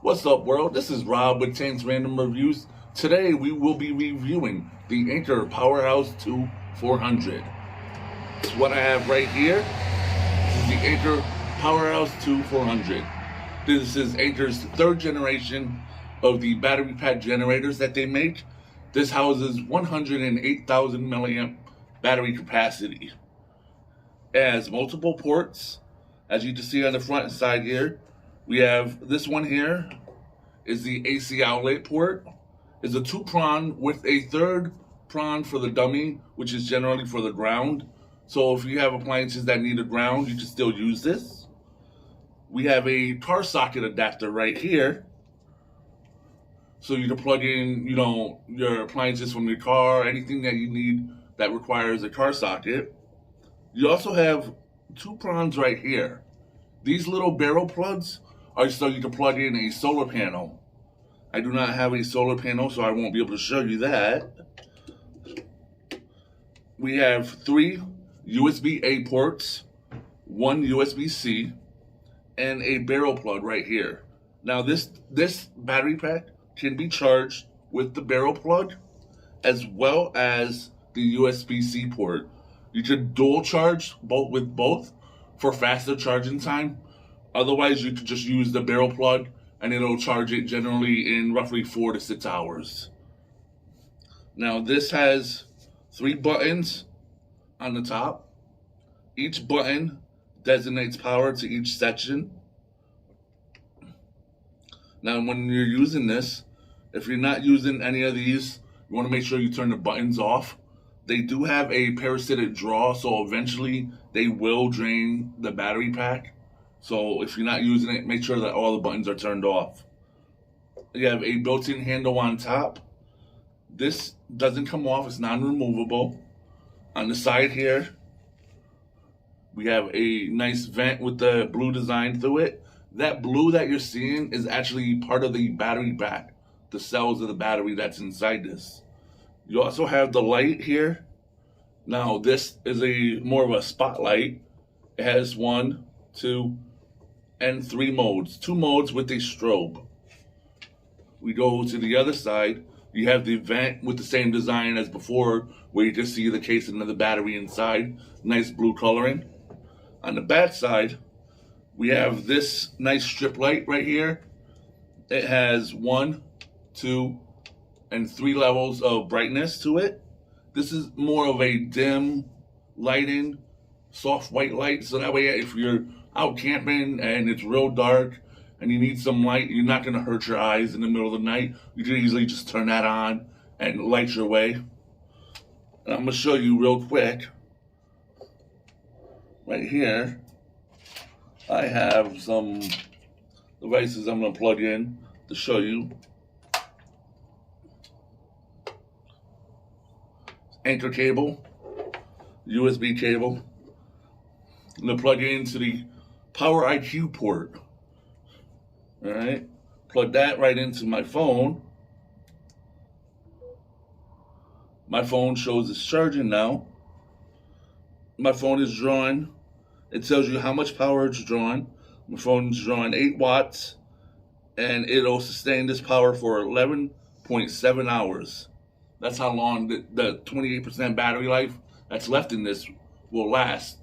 What's up, world? This is Rob with Tank's Random Reviews. Today we will be reviewing the Anker Powerhouse II 400. It's what I have right here. This is the Anker Powerhouse II 400. This is Anker's third generation of the battery pack generators that they make. This houses 108,000 milliamp battery capacity. It has multiple ports, as you can see on the front side here. We have this one here is the AC outlet port. It's a 2-prong with a third prong for the dummy, which is generally for the ground. So if you have appliances that need a ground, you can still use this. We have a car socket adapter right here. So you can plug in, your appliances from your car, anything that you need that requires a car socket. You also have 2 prongs right here. These little barrel plugs are so you can plug in a solar panel. I do not have a solar panel, so I won't be able to show you that. We have 3 USB-A ports, 1 USB-C, and a barrel plug right here. Now this battery pack can be charged with the barrel plug as well as the USB-C port. You can dual charge with both for faster charging time. Otherwise, you could just use the barrel plug and it'll charge it generally in roughly 4 to 6 hours. Now this has 3 buttons on the top. Each button designates power to each section. Now when you're using this, if you're not using any of these, you want to make sure you turn the buttons off. They do have a parasitic draw, so eventually they will drain the battery pack. So if you're not using it, make sure that all the buttons are turned off. You have a built-in handle on top. This doesn't come off, it's non-removable. On the side here, we have a nice vent with the blue design through it. That blue that you're seeing is actually part of the battery pack, the cells of the battery that's inside this. You also have the light here. Now this is more of a spotlight. It has 1, 2, and 3 modes. 2 modes with a strobe. We go to the other side. You have the vent with the same design as before, where you just see the casing of the battery inside. Nice blue coloring. On the back side, we have this nice strip light right here. It has 1, 2, and 3 levels of brightness to it. This is more of a dim lighting, soft white light, so that way if you're out camping and it's real dark and you need some light, you're not going to hurt your eyes in the middle of the night. You can easily just turn that on and light your way. And I'm going to show you real quick. Right here, I have some devices I'm going to plug in to show you. Anker cable, USB cable. I'm going to plug it into the Power IQ port. Alright, plug that right into my phone. My phone shows it's charging now. My phone is drawing. It tells you how much power it's drawing. My phone is drawing 8 watts, and it'll sustain this power for 11.7 hours. That's how long the 28% battery life that's left in this will last.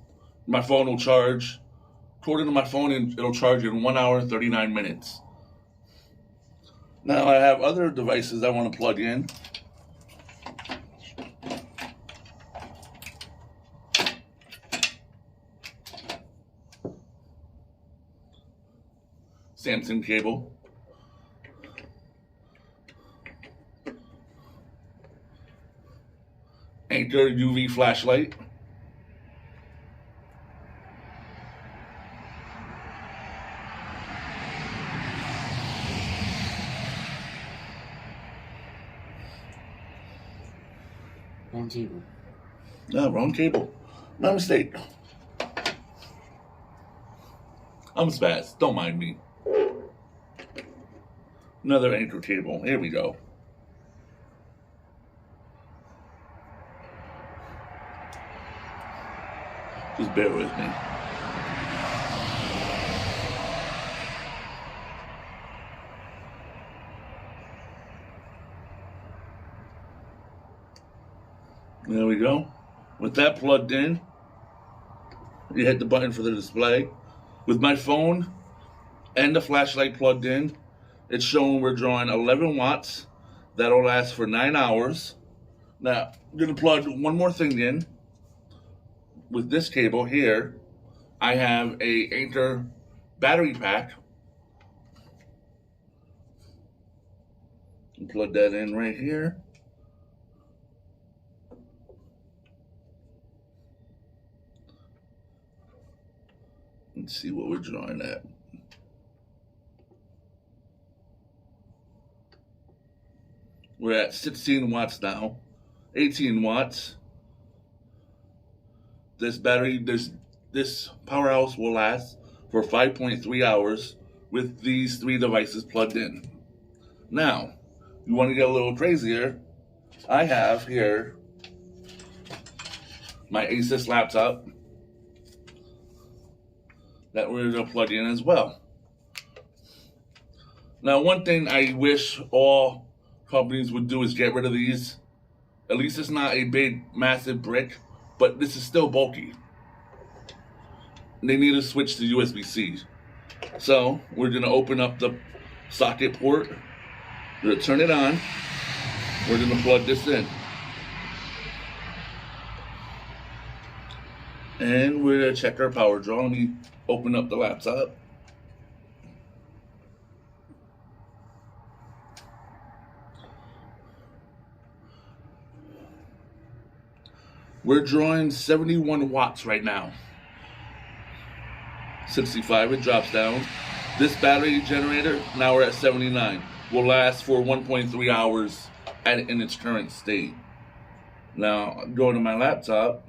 My phone will charge, according to my phone, it'll charge in 1 hour and 39 minutes. Now I have other devices I want to plug in. Samsung cable. Anker UV flashlight. Wrong cable. No, wrong cable. My mistake. I'm a spaz. Don't mind me. Another Anker cable. Here we go. Just bear with me. . There we go. With that plugged in, you hit the button for the display. With my phone and the flashlight plugged in, it's showing we're drawing 11 watts. That'll last for 9 hours. Now, I'm going to plug one more thing in. With this cable here, I have a Anker battery pack. And plug that in right here. Let's see what we're drawing at. We're at 16 watts now, 18 watts. This battery, this powerhouse will last for 5.3 hours with these 3 devices plugged in. Now, you want to get a little crazier, I have here my Asus laptop that we're going to plug in as well. Now, one thing I wish all companies would do is get rid of these. At least it's not a big, massive brick, but this is still bulky. They need to switch to USB-C. So, we're going to open up the socket port. We're going to turn it on. We're going to plug this in. And we're going to check our power draw. Let me open up the laptop. We're drawing 71 watts right now. 65, it drops down. This battery generator, now we're at 79, will last for 1.3 hours in its current state. Now, going to my laptop.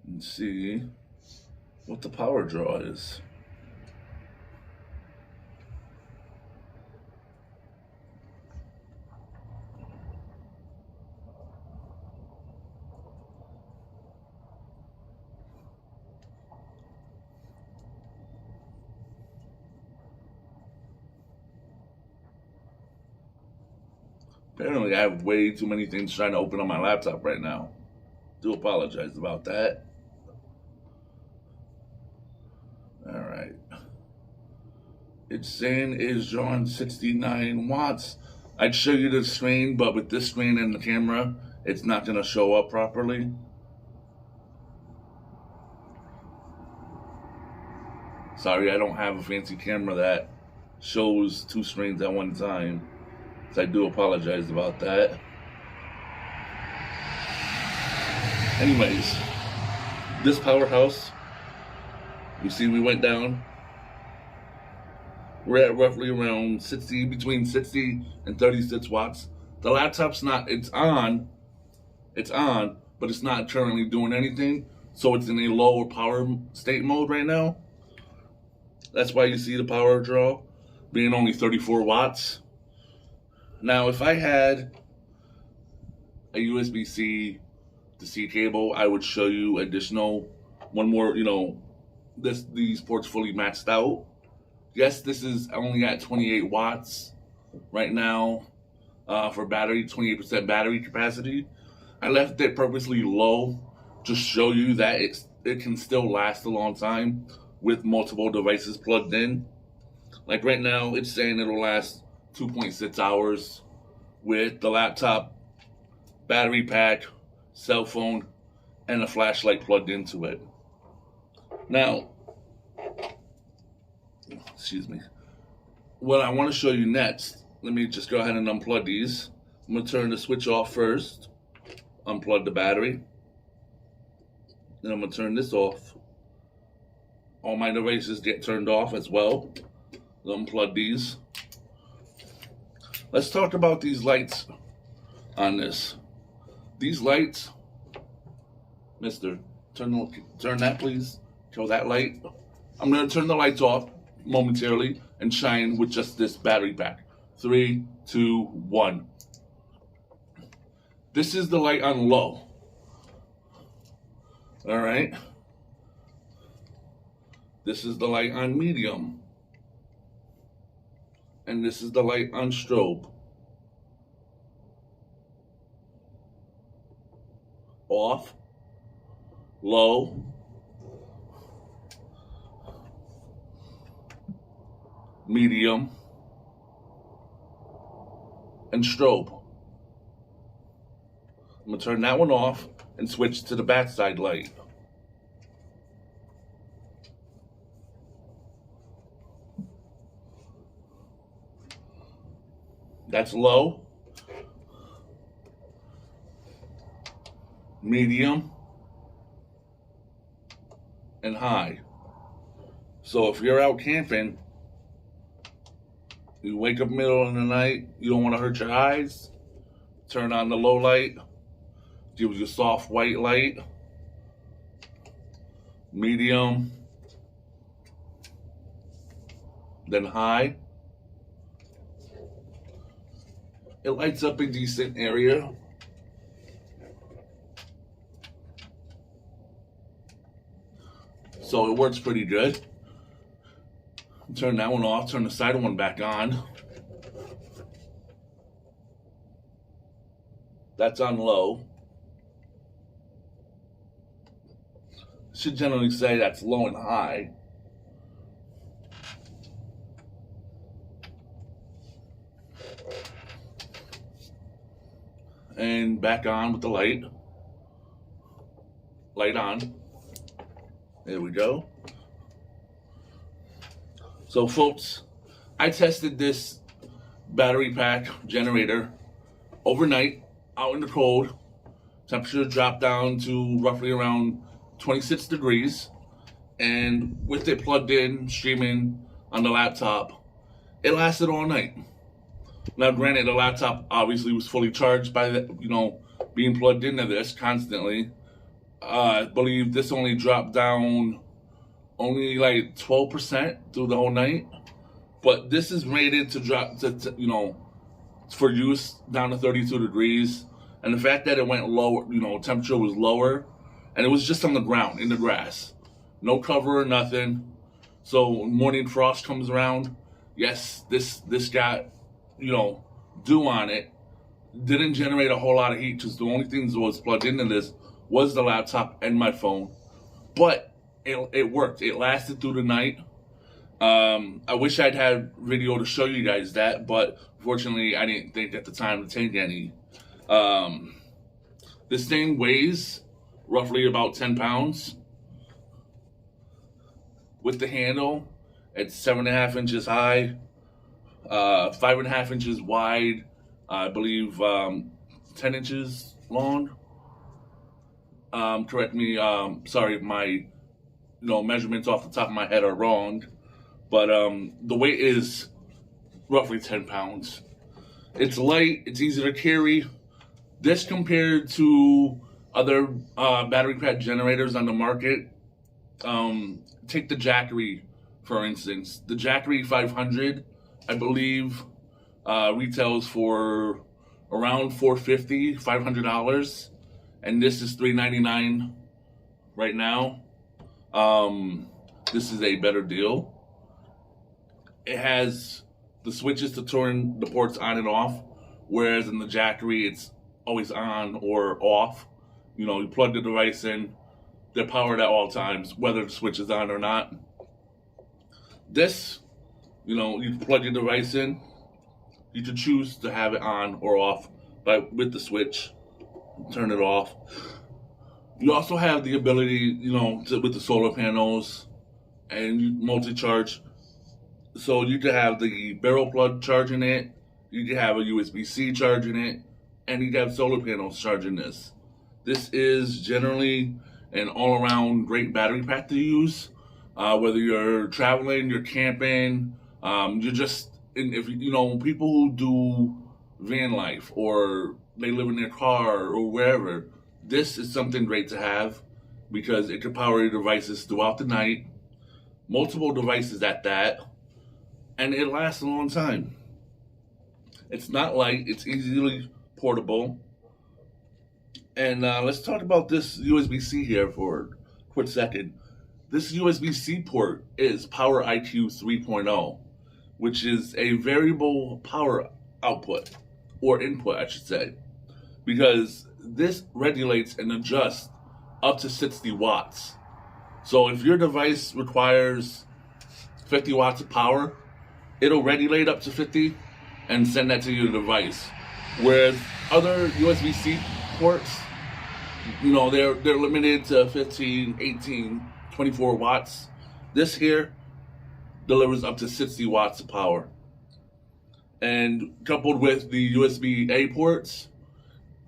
And see what the power draw is. Apparently, I have way too many things trying to open on my laptop right now. Do apologize about that. All right. It's saying it's drawing 69 watts. I'd show you the screen, but with this screen and the camera, it's not going to show up properly. Sorry, I don't have a fancy camera that shows 2 screens at one time. So I do apologize about that. Anyways, this powerhouse, you see we went down. We're at roughly around between 60 and 36 watts. The laptop's not, it's on, but it's not currently doing anything. So it's in a lower power state mode right now. That's why you see the power draw being only 34 watts. Now, if I had a USB-C to C cable, I would show you additional, one more, these ports fully maxed out. Yes, this is only at 28 watts right now for battery, 28% battery capacity. I left it purposely low to show you that it can still last a long time with multiple devices plugged in. Like right now, it's saying it'll last 2.6 hours with the laptop, battery pack, cell phone, and a flashlight plugged into it. Now, excuse me. What I want to show you next, let me just go ahead and unplug these. I'm going to turn the switch off first, unplug the battery. Then I'm going to turn this off. All my devices get turned off as well. Unplug these. Let's talk about these lights on this. These lights, mister, turn that please. Kill that light. I'm going to turn the lights off momentarily and shine with just this battery pack. 3, 2, 1. This is the light on low. All right. This is the light on medium. And this is the light on strobe. off, low, medium, and strobe. I'm going to turn that one off and switch to the backside light. That's low, medium, and high. So if you're out camping, you wake up middle of the night, you don't want to hurt your eyes, turn on the low light, gives you soft white light, medium, then high. It lights up a decent area. So it works pretty good. Turn that one off, turn the side one back on. That's on low. Should generally say that's low and high. And back on with the light. Light on. There we go. So folks, I tested this battery pack generator overnight out in the cold. Temperature dropped down to roughly around 26 degrees. And with it plugged in, streaming on the laptop, it lasted all night. Now granted, the laptop obviously was fully charged by the, being plugged into this constantly. I believe this only dropped down only like 12% through the whole night. But this is rated to drop to for use down to 32 degrees. And the fact that it went lower, temperature was lower, and it was just on the ground, in the grass. No cover or nothing. So morning frost comes around. Yes, this got, dew on it. Didn't generate a whole lot of heat because the only things that was plugged into this was the laptop and my phone. But it worked. It lasted through the night. I wish I'd had video to show you guys that, but fortunately I didn't think at the time to take any. This thing weighs roughly about 10 pounds. With the handle, it's 7.5 inches high, 5.5 inches wide, I believe 10 inches long. Correct me, sorry if my measurements off the top of my head are wrong, but the weight is roughly 10 pounds. It's light, it's easy to carry. This compared to other battery pack generators on the market, take the Jackery for instance. The Jackery 500, I believe, retails for around $450, $500, and this is $399 right now. This is a better deal. It has the switches to turn the ports on and off, whereas in the Jackery it's always on or off. You plug the device in, they're powered at all times, whether the switch is on or not. This, you plug your device in, you can choose to have it on or off with the switch, turn it off. You also have the ability, with the solar panels and multi-charge. So you could have the barrel plug charging it, you could have a USB-C charging it, and you could have solar panels charging this. This is generally an all-around great battery pack to use. Whether you're traveling, you're camping, you're just, if people who do van life or they live in their car or wherever, this is something great to have because it can power your devices throughout the night, multiple devices at that, and it lasts a long time. It's not light, it's easily portable. And let's talk about this USB-C here for a quick second. This USB-C port is Power IQ 3.0, which is a variable power output, or input, I should say. Because this regulates and adjusts up to 60 watts. So if your device requires 50 watts of power, it'll regulate up to 50 and send that to your device. Whereas other USB-C ports, they're limited to 15, 18, 24 watts. This here delivers up to 60 watts of power. And coupled with the USB-A ports,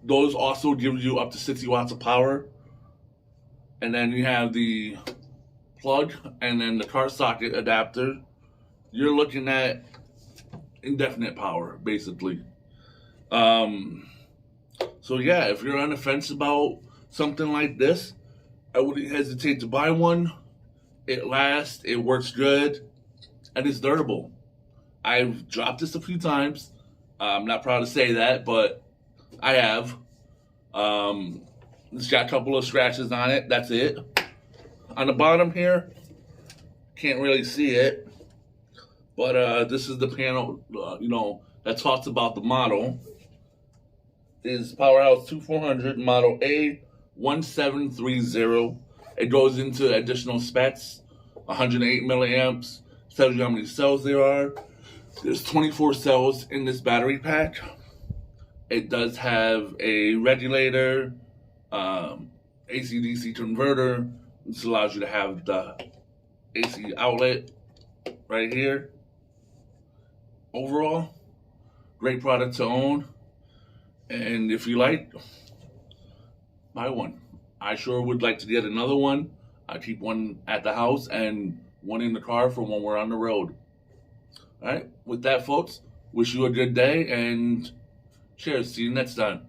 those also give you up to 60 watts of power. And then you have the plug and then the car socket adapter. You're looking at indefinite power, basically. So yeah, if you're on the fence about something like this, I wouldn't hesitate to buy one. It lasts, it works good, and it's durable. I've dropped this a few times. I'm not proud to say that, but I have. It's got a couple of scratches on it. That's it. On the bottom here, can't really see it, but this is the panel, that talks about the model. Is Powerhouse 2400 model A1730. It goes into additional specs. 108 milliamps. Tells you how many cells there are. There's 24 cells in this battery pack. It does have a regulator, AC/DC converter. This allows you to have the AC outlet right here. Overall, great product to own. And if you like, buy one. I sure would like to get another one. I keep one at the house and one in the car for when we're on the road. All right. With that, folks, wish you a good day and cheers. See you next time.